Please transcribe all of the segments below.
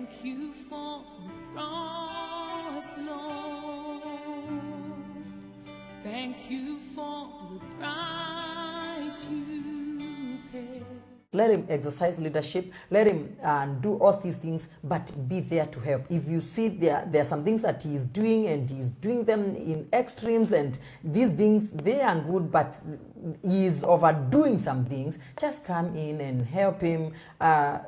Thank you for the cross, Lord. Thank you for the price you paid. Let him exercise leadership. Let him do all these things, but be there to help. If you see there are some things that he is doing, and he is doing them in extremes, and these things, they are good, but he is overdoing some things, just come in and help him. By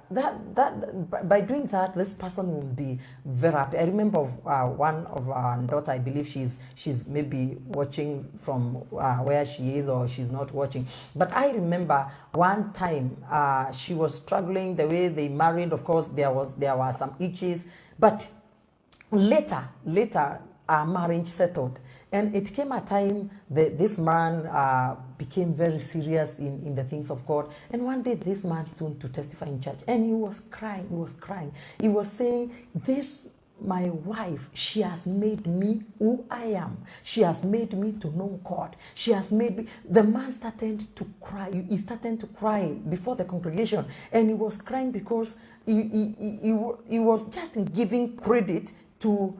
doing that, this person will be very happy. I remember one of our daughter, I believe she's maybe watching from where she is, or she's not watching. But I remember one time she was struggling the way they married. Of course, there were some issues, but later our marriage settled. And it came a time that this man became very serious in the things of God. And one day this man stood to testify in church, and he was crying. He was saying, this, my wife, she has made me who I am. She has made me to know God. She has made me. The man started to cry. He started to cry before the congregation. And he was crying because he was just giving credit to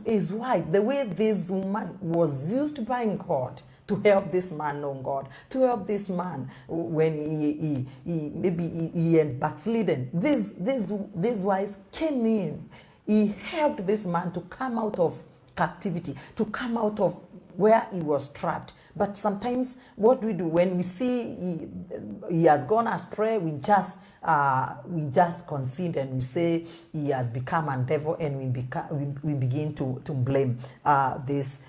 his wife, the way this woman was used by God to help this man know God, to help this man when he had backslidden. This wife came in. He helped this man to come out of captivity, to come out of where he was trapped. But sometimes what we do when we see he has gone astray, we just concede and we say he has become a devil, and we begin to blame this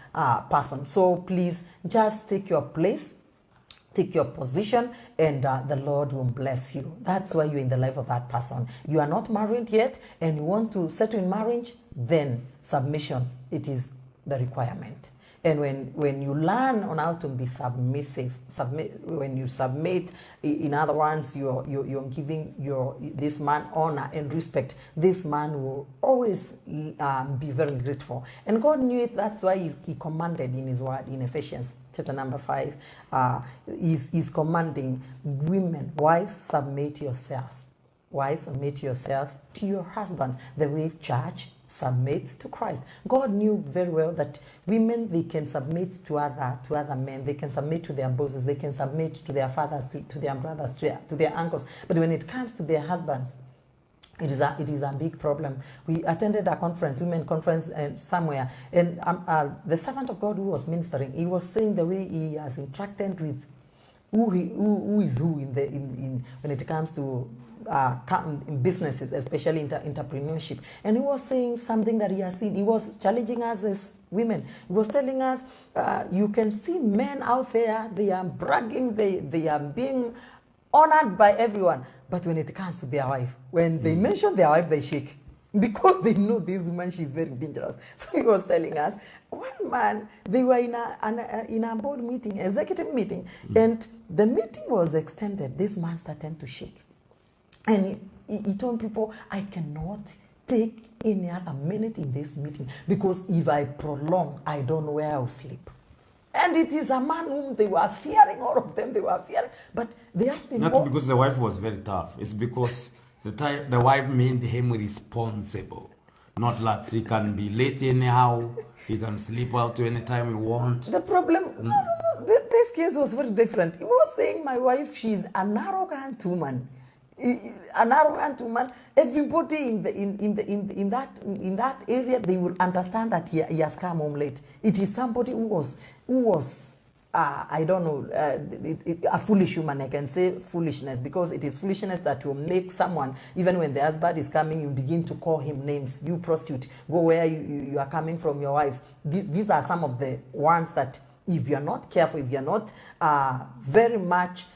person. So please just take your place, take your position, and the Lord will bless you. That's why you're in the life of that person. You are not married yet, and you want to settle in marriage, then submission, it is the requirement. And when you learn on how to be submissive, when you submit, in other words, you're giving this man honor and respect, this man will always be very grateful. And God knew it. That's why he commanded in his word in Ephesians chapter number 5. He's commanding women, wives, submit yourselves. Wives, submit yourselves to your husbands, the way church submits to Christ. God knew very well that women, they can submit to other men, they can submit to their bosses, they can submit to their fathers, to their brothers, to their uncles. But when it comes to their husbands, it is a big problem. We attended a conference, women conference, somewhere, and the servant of God who was ministering, he was saying the way he has interacted with who is who in when it comes to in businesses, especially entrepreneurship. And he was saying something that he has seen. He was challenging us as women. He was telling us, you can see men out there, they are bragging, they are being honored by everyone. But when it comes to their wife, when they mention their wife, they shake. Because they know this woman, she's very dangerous. So he was telling us, one man, they were in a board meeting, executive meeting, and the meeting was extended. This man started to shake. And he told people, I cannot take any other minute in this meeting, because if I prolong, I don't know where I'll sleep. And it is a man whom they were fearing, all of them, they were fearing. But they asked him... Not because the wife was very tough. It's because the wife made him responsible. Not that he can be late anyhow, he can sleep out any time he wants. The problem... No. This case was very different. He was saying, my wife, she's an arrogant woman. An arrogant woman. Everybody in that area, they will understand that he has come home late. It is somebody who was I don't know, a foolish woman. I can say foolishness, because it is foolishness that will make someone, even when the husband is coming, you begin to call him names. You prostitute, go where you are coming from your wives. These are some of the ones that, if you're not careful, if you're not very much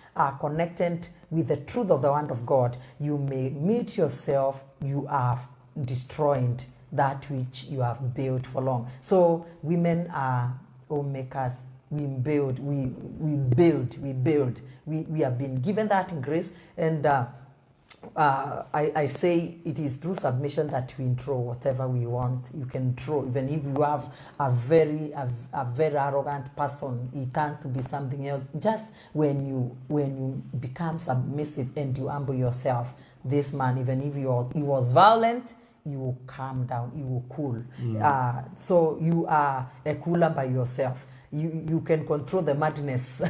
connected with the truth of the word of God, you may meet yourself, you are destroying that which you have built for long. So women are homemakers. We build. We have been given that grace, and I say it is through submission that we throw whatever we want. You can throw, even if you have a very arrogant person, he turns to be something else. Just when you become submissive and you humble yourself, this man, even if he was violent, you will calm down, you will cool. So you are a cooler by yourself. You can control the madness,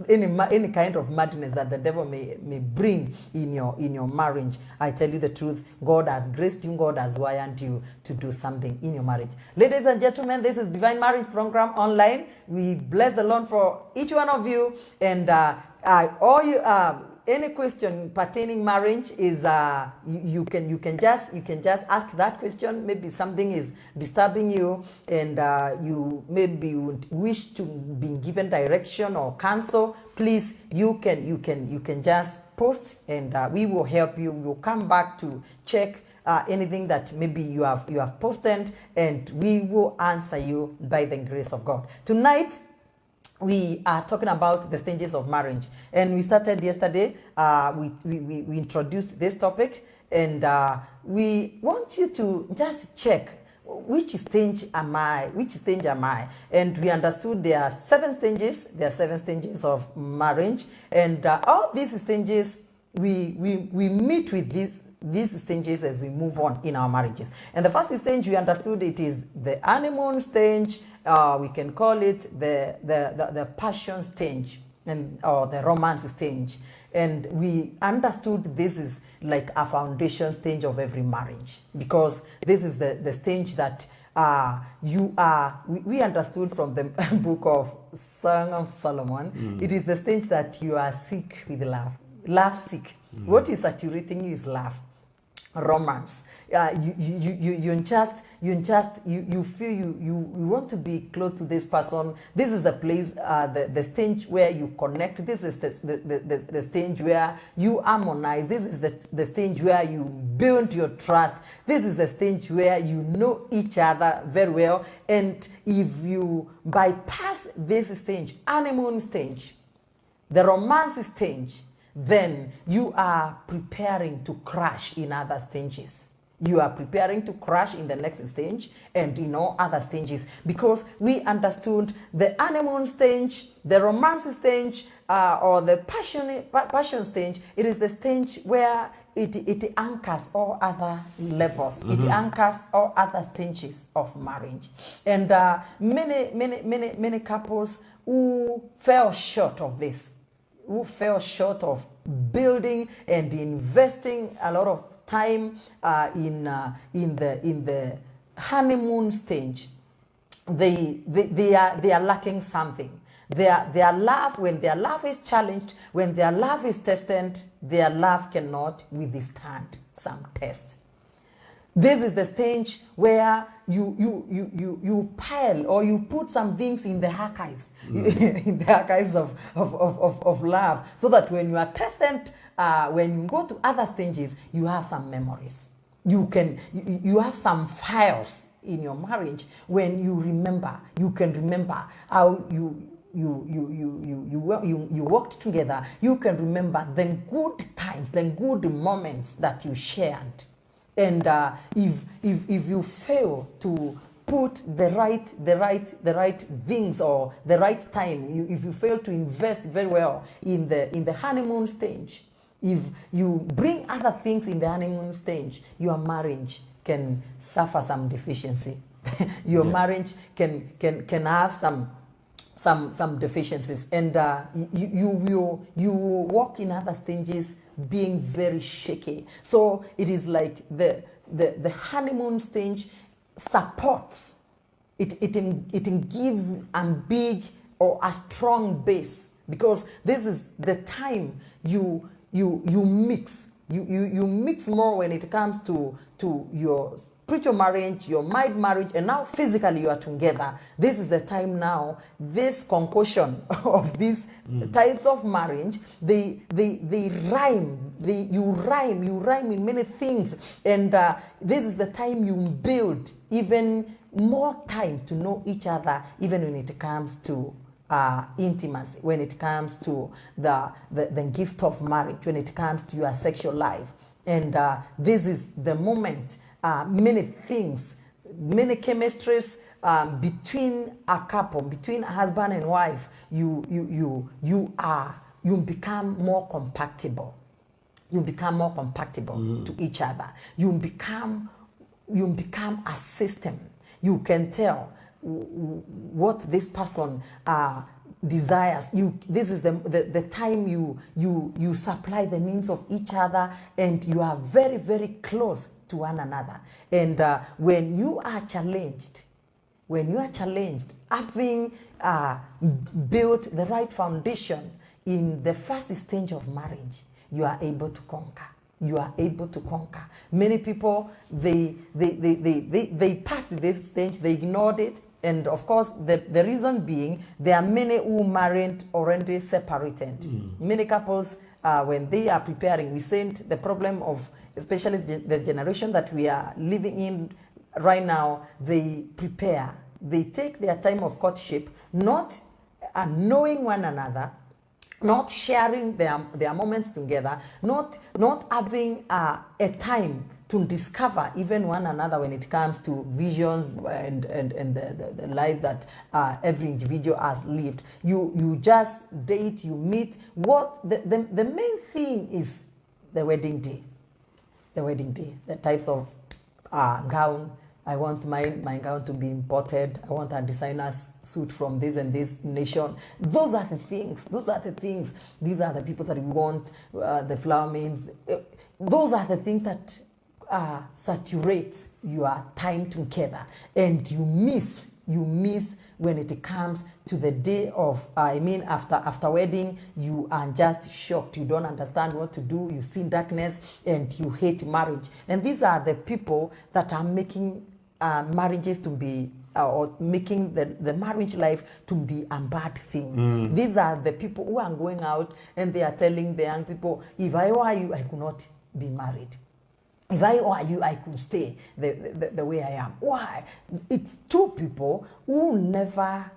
any kind of madness that the devil may bring in your marriage. I tell you the truth, God has graced you, God has wired you to do something in your marriage. Ladies and gentlemen, this is Divine Marriage Program Online. We bless the Lord for each one of you, and all you any question pertaining marriage is you can just ask that question. Maybe something is disturbing you, and you maybe would wish to be given direction or counsel. Please, you can just post, and we will help you. We'll come back to check anything that maybe you have posted, and we will answer you by the grace of God. Tonight, we are talking about the stages of marriage, and we started yesterday. We introduced this topic, and we want you to just check which stage am I, and we understood there are 7 stages. There are 7 stages of marriage, and all these stages we meet with these stages as we move on in our marriages. And the first stage, we understood it is the honeymoon stage. We can call it the passion stage, or the romance stage. And we understood this is like a foundation stage of every marriage, because this is the stage that we understood from the book of Song of Solomon. It is the stage that you are sick with love sick. What is saturating you is love, romance. You feel you want to be close to this person. This is the place, the stage where you connect. This is the stage where you harmonize. This is the stage where you build your trust. This is the stage where you know each other very well. And if you bypass this stage, honeymoon stage, the romance stage, then you are preparing to crash in other stages. You are preparing to crash in the next stage and in all other stages, because we understood the honeymoon stage, the romance stage, or the passion stage. It is the stage where it anchors all other levels. It anchors all other stages of marriage. And many couples who fell short of this, who fell short of building and investing a lot of time in the honeymoon stage, they are lacking something. Their love, when their love is challenged, when their love is tested, their love cannot withstand some tests. This is the stage where you pile, or you put some things in the archives, in the archives of love, so that when you are tested, when you go to other stages, you have some memories. You have some files in your marriage. When you can remember how you worked together. You can remember the good times, the good moments that you shared. And if you fail to put the right things, or the right time, if you fail to invest very well in the honeymoon stage, if you bring other things in the honeymoon stage, your marriage can suffer some deficiency. Your marriage can have some deficiencies, and you will walk in other stages being very shaky. So it is like the honeymoon stage supports it gives a big or a strong base, because this is the time you mix. You mix more when it comes to your spiritual marriage, your mind marriage, and now physically you are together. This is the time now. This concoction of these types of marriage, they rhyme. You rhyme in many things, and this is the time you build even more time to know each other, even when it comes to intimacy, when it comes to the gift of marriage, when it comes to your sexual life. And this is the moment many things, many chemistries between a couple, between husband and wife, you become more compatible. You become more compatible to each other. You become a system. You can tell what this person desires. This is the time you supply the needs of each other, and you are very, very close to one another. And when you are challenged, having built the right foundation in the first stage of marriage, you are able to conquer. You are able to conquer. Many people, they passed this stage, they ignored it, and of course, the reason being, there are many who married already separated. Many couples, when they are preparing, we said the problem of, especially the generation that we are living in right now, they prepare. They take their time of courtship, not knowing one another, not sharing their moments together, not having a time to discover even one another when it comes to visions and the life that every individual has lived. You just date, you meet. What the main thing is the wedding day. The wedding day, the types of gown. I want my gown to be imported. I want a designer's suit from this and this nation. Those are the things. Those are the things. These are the people that we want, the flower means. Those are the things that saturate your time together. And you miss when it comes to the day of, after wedding, you are just shocked. You don't understand what to do. You see darkness and you hate marriage. And these are the people that are making marriages to be, or making the marriage life to be a bad thing. These are the people who are going out and they are telling the young people, if I were you, I could not be married. If I were you, I could stay the way I am. Why? It's two people who never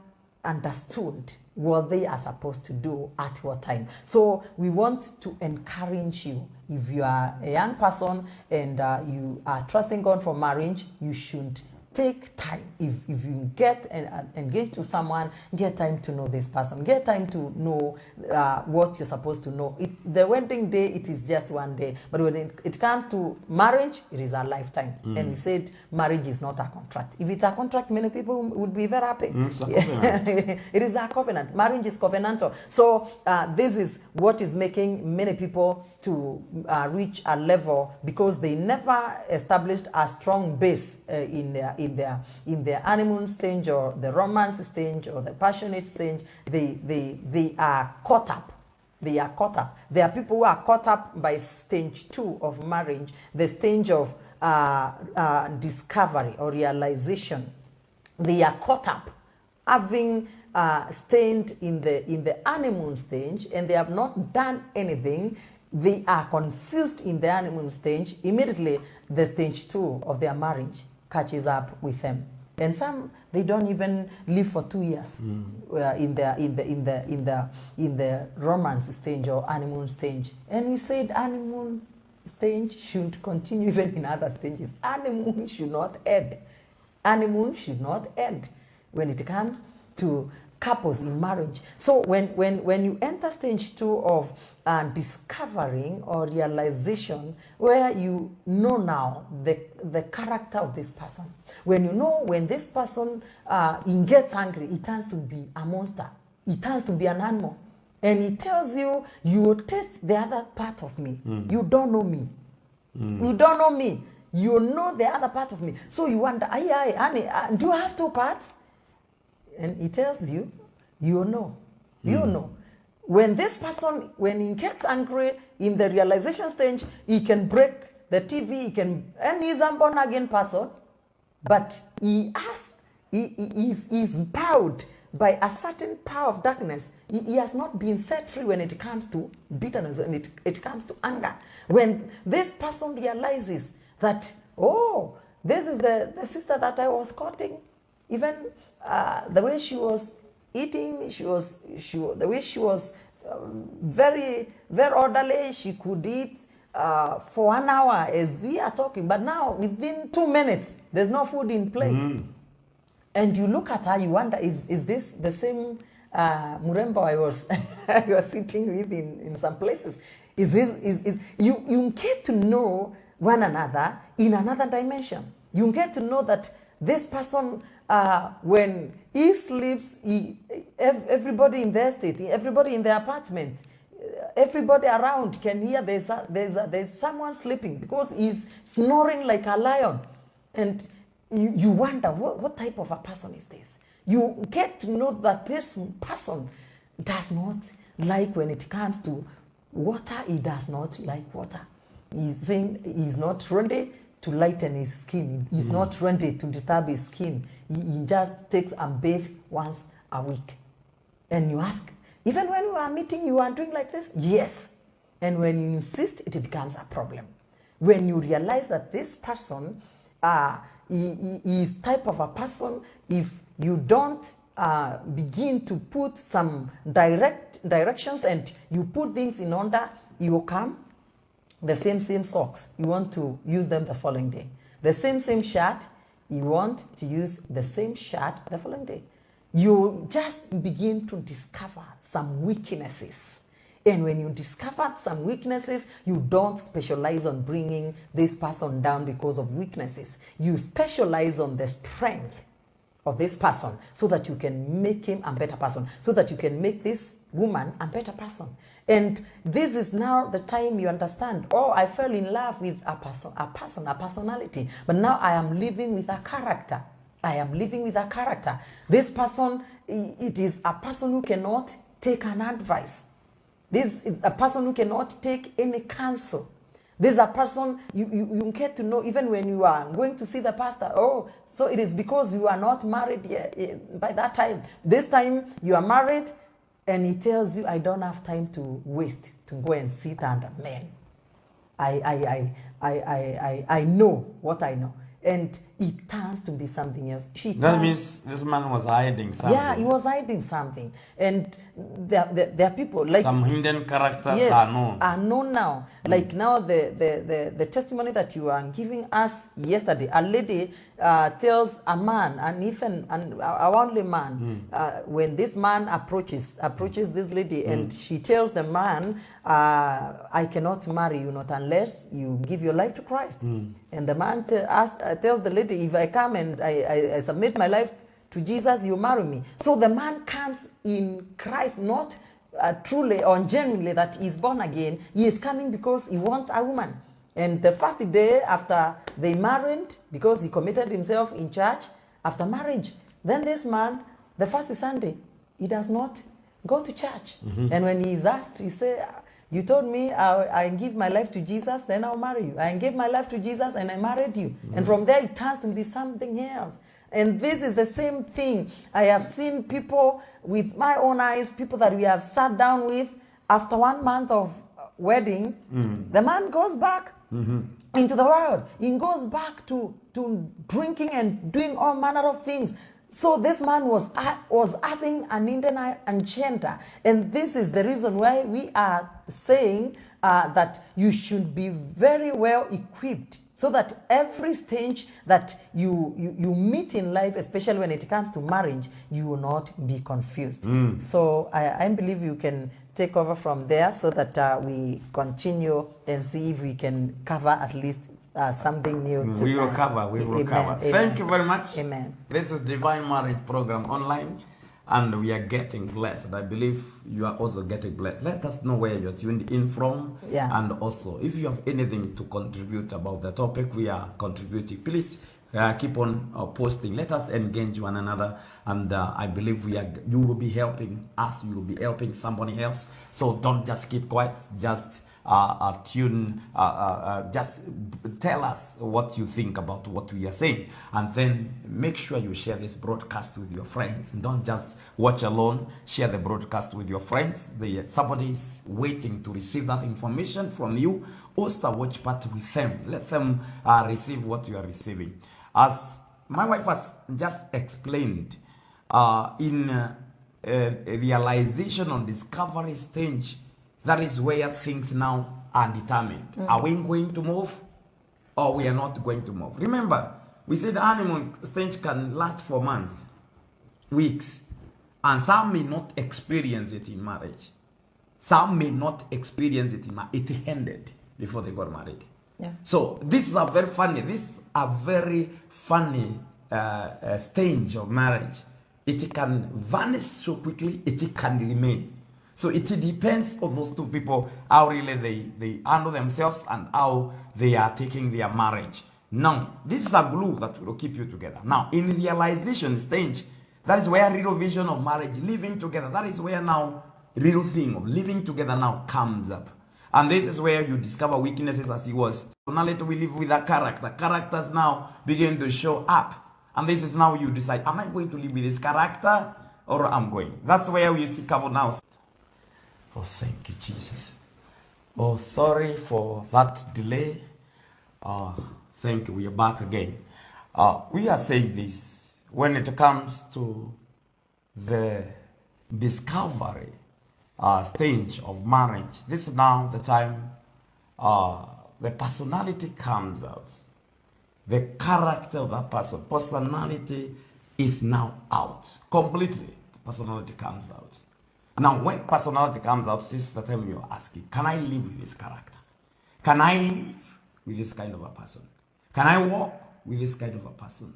understood what they are supposed to do at what time. So we want to encourage you. If you are a young person and you are trusting God for marriage, you should take time. If you get engaged to someone, get time to know this person. Get time to know what you're supposed to know. The wedding day, it is just one day. But when it comes to marriage, it is a lifetime. And we said marriage is not a contract. If it's a contract, many people would be very happy. It's a covenant. It is a covenant. Marriage is covenantal. So this is what is making many people to reach a level, because they never established a strong base in their honeymoon stage, or the romance stage, or the passionate stage. They are caught up. They are caught up. There are people who are caught up by stage 2 of marriage, the stage of discovery or realization. They are caught up, having stayed in the honeymoon stage, and they have not done anything. They are confused in the honeymoon stage. Immediately, the stage 2 of their marriage catches up with them, and some, they don't even live for 2 years in the romance stage or honeymoon stage. And we said honeymoon stage should continue even in other stages. Honeymoon should not end. Honeymoon should not end when it comes to couples in marriage. So when you enter stage 2 of discovering or realization, where you know now the character of this person, when you know when this person gets angry, it turns to be a monster, it turns to be an animal, and it tells you, you taste the other part of me. You don't know me. You don't know me. You know the other part of me. So you wonder, honey, do you have 2 parts? And he tells you, you know. You know. When this person, when he gets angry in the realization stage, he can break the TV, and he's a born again person, but he is bowed by a certain power of darkness. He has not been set free when it comes to bitterness, and it comes to anger. When this person realizes that, oh, this is the sister that I was courting, even the way she was eating, the way she was very, very orderly. She could eat for 1 hour as we are talking, but now within 2 minutes, there's no food in plate. And you look at her, you wonder, is this the same Muremba I was sitting with in some places? You get to know one another in another dimension. You get to know that this person, when he sleeps, everybody in the estate, everybody in the apartment, everybody around can hear there's someone sleeping because he's snoring like a lion. And you wonder, what type of a person is this? You get to know that this person does not like, when it comes to water, he does not like water. He's saying he's not ready to lighten his skin. He's not ready to disturb his skin. He just takes a bath once a week. And you ask, even when you are meeting, you are doing like this? Yes. And when you insist, it becomes a problem. When you realize that this person he is type of a person, if you don't begin to put some directions and you put things in order, you will come. The same socks, you want to use them the following day. The same shirt, you want to use the same shirt the following day. You just begin to discover some weaknesses. And when you discover some weaknesses, you don't specialize on bringing this person down because of weaknesses. You specialize on the strength of this person so that you can make him a better person, so that you can make this woman a better person. And this is now the time you understand, oh, I fell in love with a personality, but now I am living with a character. I am living with a character. This person, it is a person who cannot take an advice. This is a person who cannot take any counsel. This is a person you get to know even when you are going to see the pastor. Oh, so it is because you are not married yet by that time. This time you are married, and he tells you, I don't have time to waste to go and sit under men. I know what I know. And it turns to be something else. That means this man was hiding something. Yeah, he was hiding something. And there are people like... Some hidden characters, yes, are known. Are known now. Like now the testimony that you are giving us yesterday, a lady tells a man, and even a only man, when this man approaches this lady, and she tells the man, I cannot marry you not unless you give your life to Christ. And the man tells the lady, if I come and I submit my life to Jesus, you marry me. So the man comes in Christ, not truly or genuinely that he's born again. He is coming because he wants a woman. And the first day after they married, because he committed himself in church after marriage, then this man, the first Sunday, he does not go to church. And when he is asked, he said, you told me I give my life to Jesus, then I'll marry you. I gave my life to Jesus and I married you. And from there it turns to be something else. And this is the same thing. I have seen people with my own eyes, people that we have sat down with, after 1 month of wedding, the man goes back into the world. He goes back to drinking and doing all manner of things. So this man was having an hidden agenda. And this is the reason why we are saying that you should be very well equipped, so that every stage that you meet in life, especially when it comes to marriage, you will not be confused. So I believe you can take over from there so that we continue and see if we can cover at least something new. We will cover. Amen. Thank you very much. Amen. This is Divine Marriage Program online, and we are getting blessed. I believe you are also getting blessed. Let us know where you're tuned in from. Yeah. And also, if you have anything to contribute about the topic we are contributing, please keep on posting. Let us engage one another. And I believe you will be helping us. You will be helping somebody else. So don't just keep quiet. Just just tell us what you think about what we are saying, and then make sure you share this broadcast with your friends. And don't just watch alone. Share the broadcast with your friends. Somebody is waiting to receive that information from you. Host a watch party with them. Let them receive what you are receiving. As my wife has just explained, in realization on discovery stage, that is where things now are determined. Are we going to move, or we are not going to move? Remember, we said the honeymoon stage can last for months, weeks, and some may not experience it in marriage. Some may not experience it. It ended before they got married. Yeah. So this is a very funny. Stage of marriage. It can vanish so quickly. It can remain. So it depends on those two people, how really they handle themselves and how they are taking their marriage. Now, this is a glue that will keep you together. Now, in realization stage, that is where real vision of marriage, living together, that is where now real thing of living together now comes up. And this is where you discover weaknesses as he was. Personality we live with a character. Characters now begin to show up. And this is now you decide, am I going to live with this character or I'm going? That's where you see couple now. Oh, thank you, Jesus. Oh, sorry for that delay. Thank you, we are back again. We are saying this when it comes to the discovery stage of marriage. This is now the time the personality comes out. The character of that person, personality is now out. Completely, the personality comes out. Now, when personality comes out, this is the time you're asking, can I live with this character? Can I live with this kind of a person? Can I walk with this kind of a person?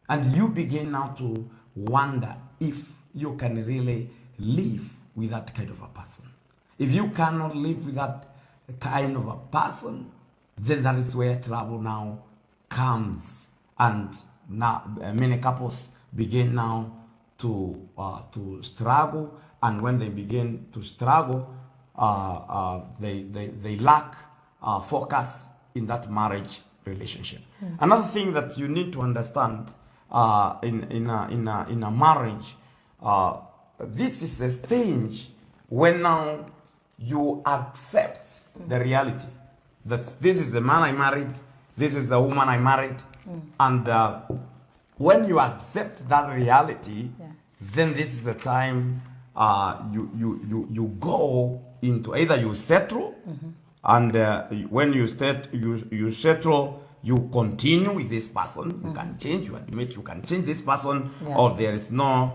And you begin now to wonder if you can really live with that kind of a person. If you cannot live with that kind of a person, then that is where trouble now comes. And now many couples begin now to struggle. And when they begin to struggle, they lack focus in that marriage relationship. Another thing that you need to understand in a marriage, this is a stage when now you accept the reality that this is the man I married, this is the woman I married, and when you accept that reality, then this is the time you go into either you settle, and when you settle, you continue with this person. You can change. You admit you can change this person, or there is no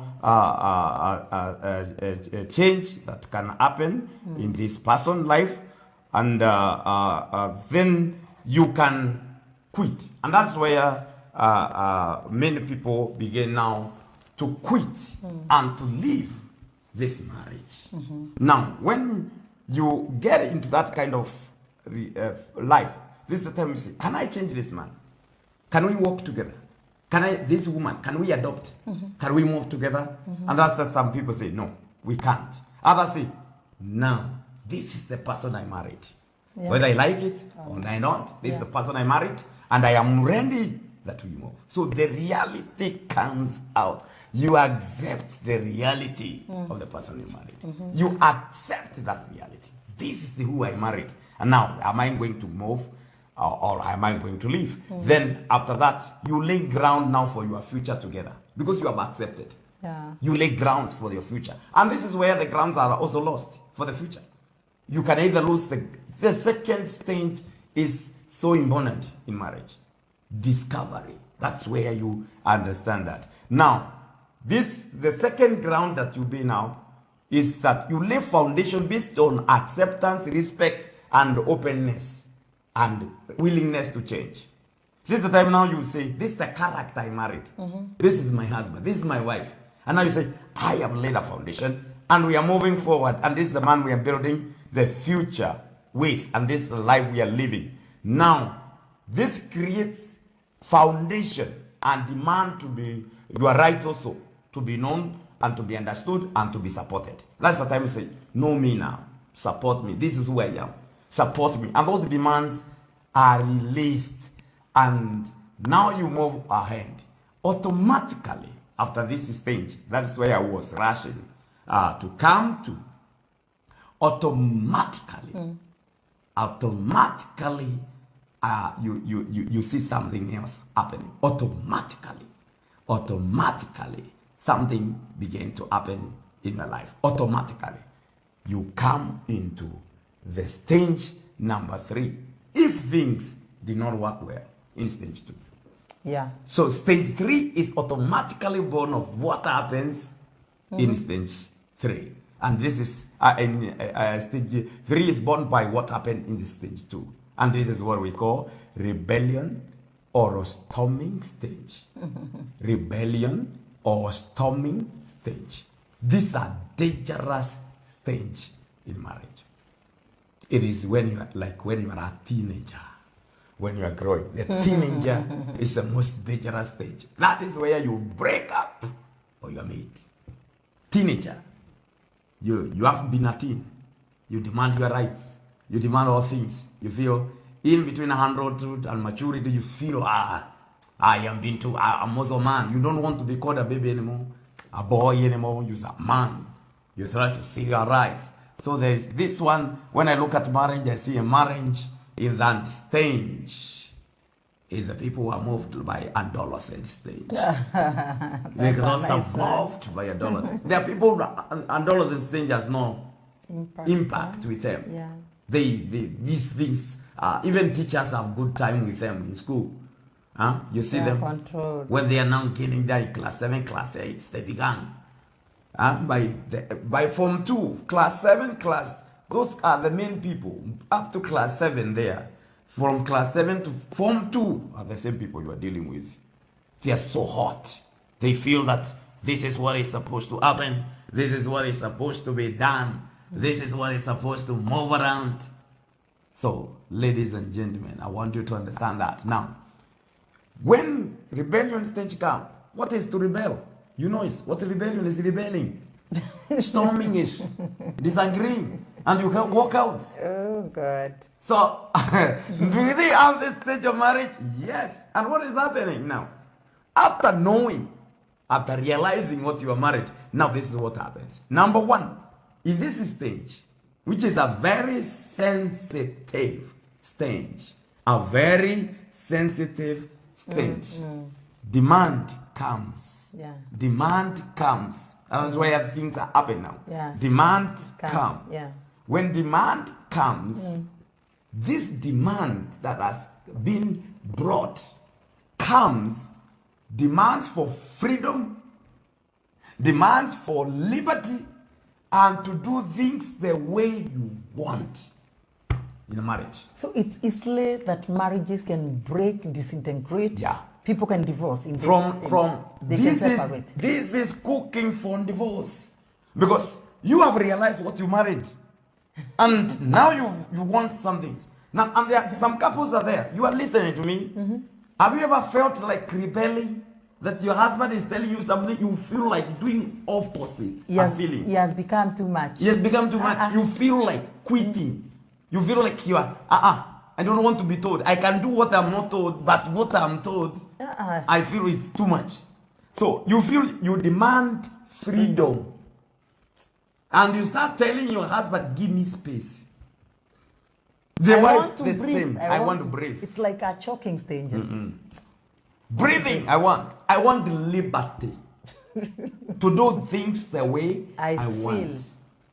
change that can happen in this person's life, and then you can quit, and that's where many people begin now to quit and to leave this marriage. Now, when you get into that kind of life, this is the time you say, can I change this man? Can we work together? This woman, can we adopt? Can we move together? And that's just some people say, no, we can't. Others say, no, this is the person I married. Whether I like it or I don't, this is the person I married, and I am ready that we move. So the reality comes out. You accept the reality of the person you married. You accept that reality. This is who I married. And now, am I going to move or am I going to leave? Then after that, you lay ground now for your future together because you have accepted. You lay grounds for your future. And this is where the grounds are also lost for the future. You can either lose the second stage is so important in marriage. Discovery. That's where you understand that. Now, the second ground that you be now is that you lay foundation based on acceptance, respect, and openness, and willingness to change. This is the time now you say, this is the character I married. This is my husband. This is my wife. And now you say, I have laid a foundation, and we are moving forward, and this is the man we are building the future with, and this is the life we are living. Now, this creates foundation and demand to be, you are right also, to be known and to be understood and to be supported. That's the time you say, know me now, support me, this is who I am, support me. And those demands are released, and now you move ahead. Automatically, after this stage, that's where I was rushing to come to. Automatically, you see something else happening. Automatically, something began to happen in your life. Automatically, you come into the stage number 3. If things did not work well in stage 2. So stage 3 is automatically born of what happens in stage 3. And this is in stage 3 is born by what happened in the stage 2. And this is what we call rebellion or storming stage. Rebellion or storming stage. These are dangerous stage in marriage. It is when you are a teenager, when you are growing. The teenager is the most dangerous stage. That is where you break up or you are made. Teenager, you haven't been a teen. You demand your rights. You demand all things. You feel in between adulthood and maturity, you feel, I'm also a man. You don't want to be called a baby anymore, a boy anymore. You're a man. You try to see your rights. So there is this one. When I look at marriage, I see a marriage in that stage is the people who are moved by adolescent stage. Like those are moved by adolescent. There are people who adolescent stage has no impact with them. Yeah. These things, even teachers have good time with them in school. You see them controlled. when they are now getting there in class 7, class 8, they began. By Form 2, class 7, those are the main people. Up to class 7 there. From class 7 to Form 2 are the same people you are dealing with. They are so hot. They feel that this is what is supposed to happen. This is what is supposed to be done. This is what is supposed to move around. So, ladies and gentlemen, I want you to understand that. Now, when rebellion stage comes, what is to rebel? You know what rebellion is. Rebelling. Storming is disagreeing. And you can walk out. Oh, God. So, do they have this stage of marriage? Yes. And what is happening now? After knowing, after realizing what you are married, now this is what happens. Number 1, in this stage, which is a very sensitive stage, demand comes. Yeah. Demand comes. That's where things are happening now. Yeah. Demand comes. Yeah. When demand comes, this demand that has been brought comes, demands for freedom, demands for liberty, and to do things the way you want in a marriage. So it's easily that marriages can break, disintegrate. Yeah. People can divorce in This is cooking for divorce, because you have realized what you married, and now you want some things. Now, and there are some couples are there. You are listening to me. Have you ever felt like rebelling? That your husband is telling you something, you feel like doing opposite. He has become too much. He has become too much. You feel like quitting. You feel like you are, I don't want to be told. I can do what I'm not told, but what I'm told, I feel it's too much. So you feel you demand freedom. And you start telling your husband, give me space. The wife, the same. I want to breathe. It's like a choking stage. Breathing, I want the liberty to do things the way I want.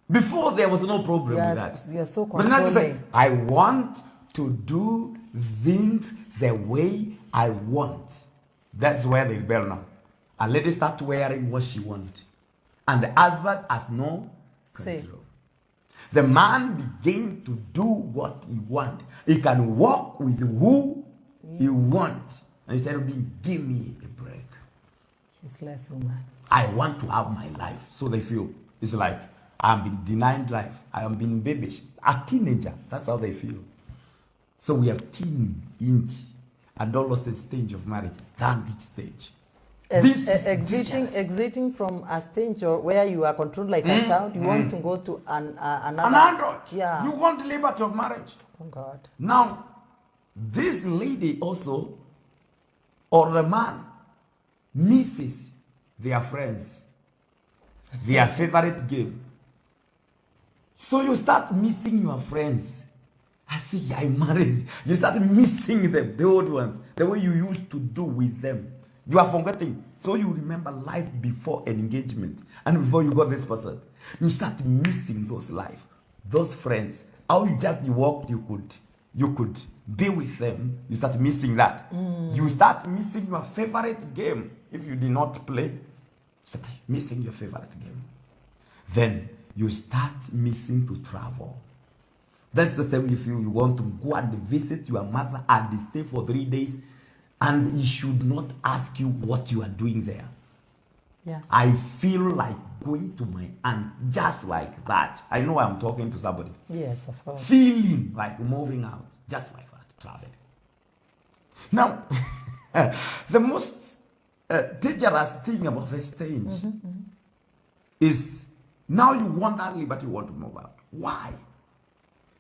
Before, there was no problem with that. You're so controlling. But now you say, I want to do things the way I want. That's where they rebel now. A lady start wearing what she wants. And the husband has no control. The man begin to do what he wants. He can walk with who he wants. And instead of being, give me a break. She's less woman. I want to have my life. So they feel, it's like, I'm being denied life. I am being babish. A teenager, that's how they feel. So we have teen-inch, adolescent stage of marriage, teenage stage. Exiting from a stage where you are controlled like a child, you want to go to another. Yeah. You want liberty of marriage. Oh, God. Now, this lady also, or the man, misses their friends, their favorite game. So you start missing your friends. I see, I'm married. You start missing them, the old ones, the way you used to do with them. You are forgetting. So you remember life before an engagement and before you got this person. You start missing those life, those friends. How you walked, you could be with them. You start missing that. You start missing your favorite game. If you did not play, start missing your favorite game. Then you start missing to travel. That's the time you feel you want to go and visit your mother and stay for 3 days, and he should not ask you what you are doing there. Yeah. I feel like going to my aunt just like that. I know I'm talking to somebody. Yes, of course. Feeling like moving out just like that, traveling. Now, the most dangerous thing about this stage is now you want that liberty, you want to move out. Why?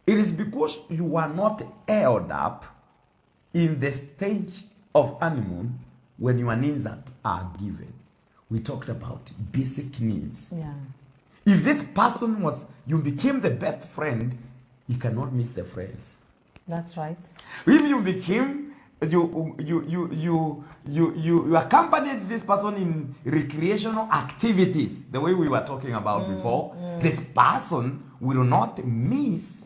It is because you are not held up in the stage of honeymoon when your needs are given. We talked about basic needs. Yeah. If this person you became the best friend, you cannot miss the friends. That's right. If you became, you accompanied this person in recreational activities, the way we were talking about before, this person will not miss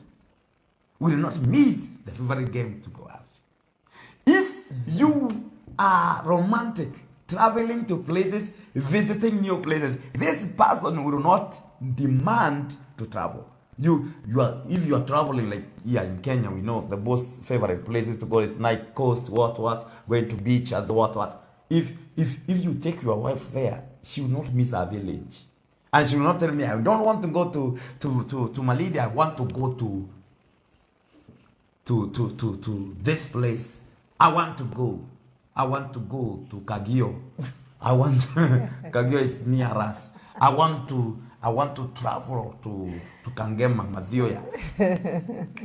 the favorite game to go out. If you are romantic, traveling to places, visiting new places, this person will not demand to travel. If you are traveling, like here in Kenya, we know the most favorite places to go is night coast, going to beach as what. If you take your wife there, she will not miss her village, and she will not tell me, I don't want to go to Malidi, I want to go to this place. I want to go to Kagio. Kagio is near us. I want to travel to Kangema, Mathioya.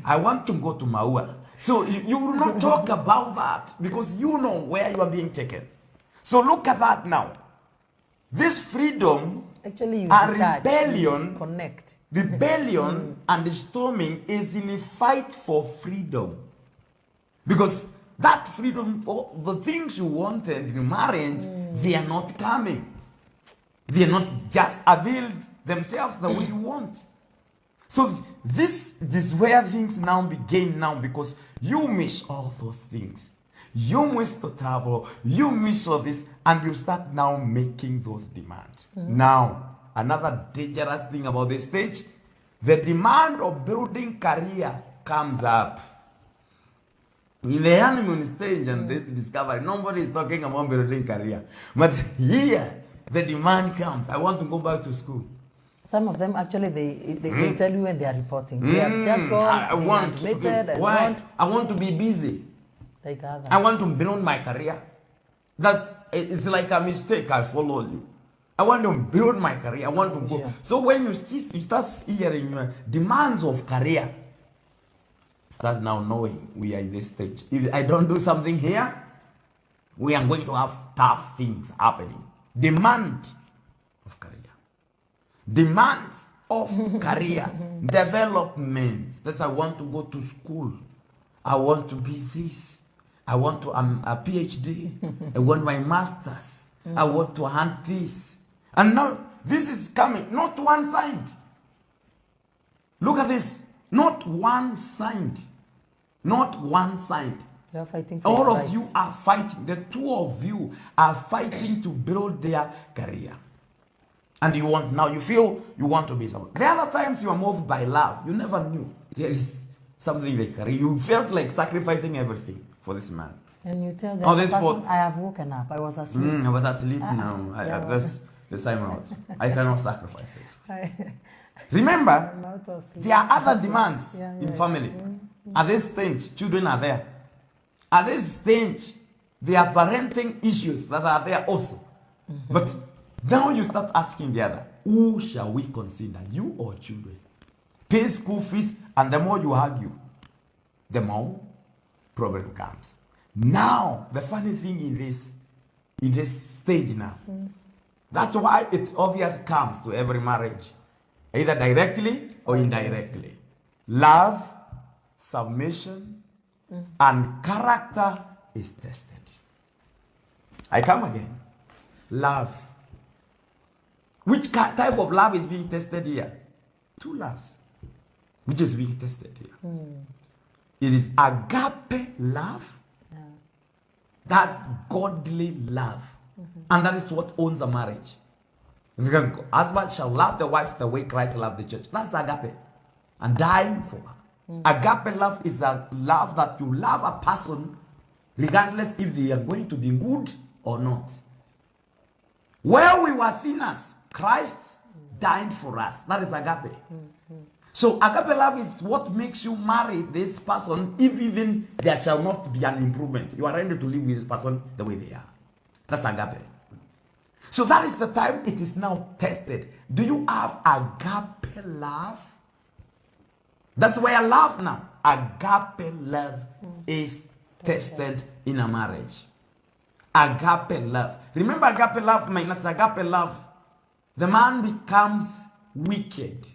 I want to go to Maua. So you will not talk about that because you know where you are being taken. So look at that now. This freedom Actually, rebellion and storming is in a fight for freedom. Because that freedom for the things you wanted in marriage, they are not coming. They are not just availed themselves the way you want. So this is where things now begin now, because you miss all those things. You miss to travel, you miss all this, and you start now making those demands. Now, another dangerous thing about this stage, the demand of building career comes up. In the honeymoon stage and this discovery, nobody is talking about building career. But here, the demand comes. I want to go back to school. Some of them actually, they tell you when they are reporting. They have just gone, I want to be busy. Like others. I want to build my career. It's like a mistake. I followed you. I want to build my career. I want to go. Yeah. So when you start hearing demands of career, start now knowing we are in this stage. If I don't do something here, we are going to have tough things happening. Demand of career. Demands of career. Development. That's I want to go to school. I want to be this. I want to a PhD. I want my master's. I want to hunt this. And now this is coming. Not one side. Look at this. Not one side. Not one side. You are fighting for all your of rights. you are fighting. The two of you are fighting to build their career. And you feel you want to be someone. The other times you are moved by love. You never knew there is something like career. You felt like sacrificing everything for this man. And you tell them, I have woken up. I was asleep. I was asleep now. That's the time I cannot sacrifice it. Remember, there are other demands in family. At this stage, children are there. At this stage, there are parenting issues that are there also. But now you start asking the other, who shall we consider, you or children? Pay school fees, and the more you argue, the more problem comes. Now, the funny thing in this stage now, that's why it obviously comes to every marriage, either directly or indirectly. Love, submission, and character is tested. I come again. Love. Which type of love is being tested here? Two loves. Which is being tested here? It is agape love. That's godly love. And that is what owns a marriage. The husband shall love the wife the way Christ loved the church. That's agape. And dying for her. Agape love is a love that you love a person regardless if they are going to be good or not. Where we were sinners, Christ died for us. That is agape. So agape love is what makes you marry this person if even there shall not be an improvement. You are ready to live with this person the way they are. That's agape. So that is the time it is now tested. Do you have agape love? That's where love now. Agape love is tested in a marriage. Agape love. Remember, agape love minus agape love. The man becomes wicked.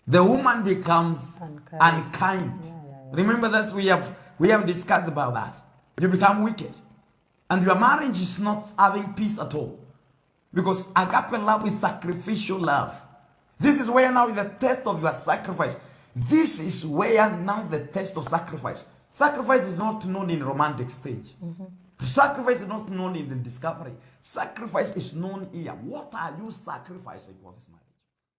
The woman becomes unkind. Yeah. Remember this, we have discussed about that. You become wicked. And your marriage is not having peace at all. Because agape love is sacrificial love. This is where now the test of your sacrifice. This is where now the test of sacrifice. Sacrifice is not known in romantic stage. Sacrifice is not known in the discovery. Sacrifice is known here. What are you sacrificing for this marriage?